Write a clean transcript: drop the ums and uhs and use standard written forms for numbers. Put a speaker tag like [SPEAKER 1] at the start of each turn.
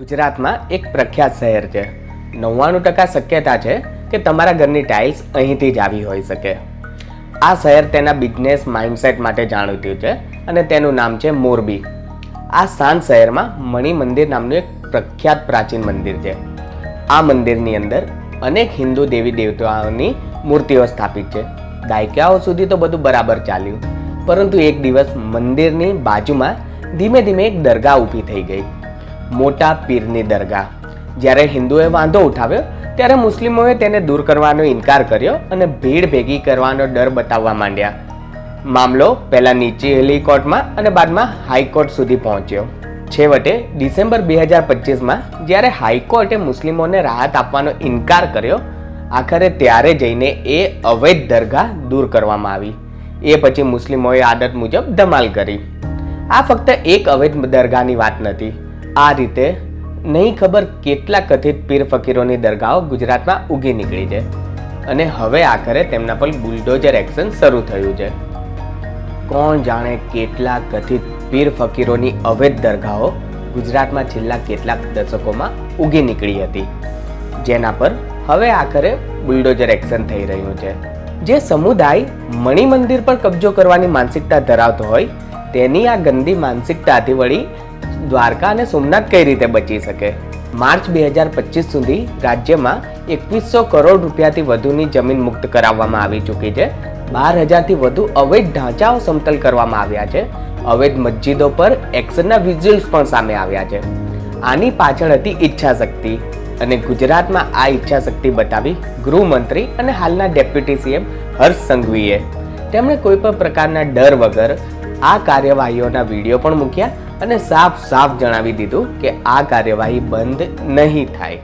[SPEAKER 1] ગુજરાતમાં એક પ્રખ્યાત શહેર છે. 99% શક્યતા છે કે તમારા ઘરની ટાઇલ્સ અહીંથી જ આવી હોઈ શકે. આ શહેર તેના બિઝનેસ માઇન્ડસેટ માટે જાણીતું છે અને તેનું નામ છે મોરબી. આ શાંત શહેરમાં મણિ મંદિર નામનું એક પ્રખ્યાત પ્રાચીન મંદિર છે. આ મંદિરની અંદર અનેક હિન્દુ દેવી દેવતાઓની મૂર્તિઓ સ્થાપિત છે. દાયકાઓ સુધી તો બધું બરાબર ચાલ્યું, પરંતુ એક દિવસ મંદિરની બાજુમાં ધીમે ધીમે એક દરગાહ ઊભી થઈ ગઈ, મોટા પીરની દરગાહ. જ્યારે હિન્દુએ વાંધો ઉઠાવ્યો ત્યારે મુસ્લિમોએ તેને દૂર કરવાનો ઇનકાર કર્યો અને ભીડ ભેગી કરવાનો ડર બતાવવા માંડ્યા. મામલો પહેલા નીચેલી કોર્ટમાં અને બાદમાં હાઈકોર્ટ સુધી પહોંચ્યો. છેવટે ડિસેમ્બર 2025માં જ્યારે હાઈકોર્ટે મુસ્લિમોને રાહત આપવાનો ઇનકાર કર્યો, આખરે ત્યારે જઈને એ અવૈધ દરગાહ દૂર કરવામાં આવી. એ પછી મુસ્લિમોએ આદત મુજબ ધમાલ કરી. આ ફક્ત એક અવૈધ દરગાહની વાત નથી. આ રીતે નહીં ખબર કેટલા કથિત પીર ફકીરોની દરગાહો ગુજરાતમાં ઉગી નીકળી છે અને હવે આખરે તેમના પર બુલડોઝર એક્શન શરૂ થયું છે. કોણ જાણે કેટલા કથિત પીર ફકીરોની અવૈધ દરગાહો ગુજરાતમાં છેલ્લા કેટલાક દશકોમાં ઉગી નીકળી હતી, જેના પર હવે આખરે બુલડોઝર એક્શન થઈ રહ્યું છે. જે સમુદાય મણિ મંદિર પર કબજો કરવાની માનસિકતા ધરાવતો હોય તેની આ ગંદી માનસિકતાથી વળી દ્વારકા અને સોમનાથ કઈ રીતે બચી શકે? માર્ચ 2025 સુધી રાજ્યમાં 2100 કરોડ રૂપિયાથી વધુની જમીન મુક્ત કરાવવામાં આવી ચૂકી છે. 12,000થી વધુ અવૈધ ઢાંચાઓ સમતલ કરવામાં આવ્યા છે. અવૈધ મસ્જિદો પર એક્શનના વિઝ્યુઅલ્સ પણ સામે આવ્યા છે. આની પાછળ હતી ઈચ્છા શક્તિ, અને ગુજરાતમાં આ ઈચ્છા શક્તિ બતાવી ગૃહમંત્રી અને હાલના ડેપ્યુટી સીએમ હર્ષ સંઘવીએ. તેમણે કોઈ પણ પ્રકારના ડર વગર આ કાર્યવાહીઓના વિડીયો પણ મૂક્યા અને સાફ જણાવી દીધું કે આ કાર્યવાહી બંધ નહીં થાય.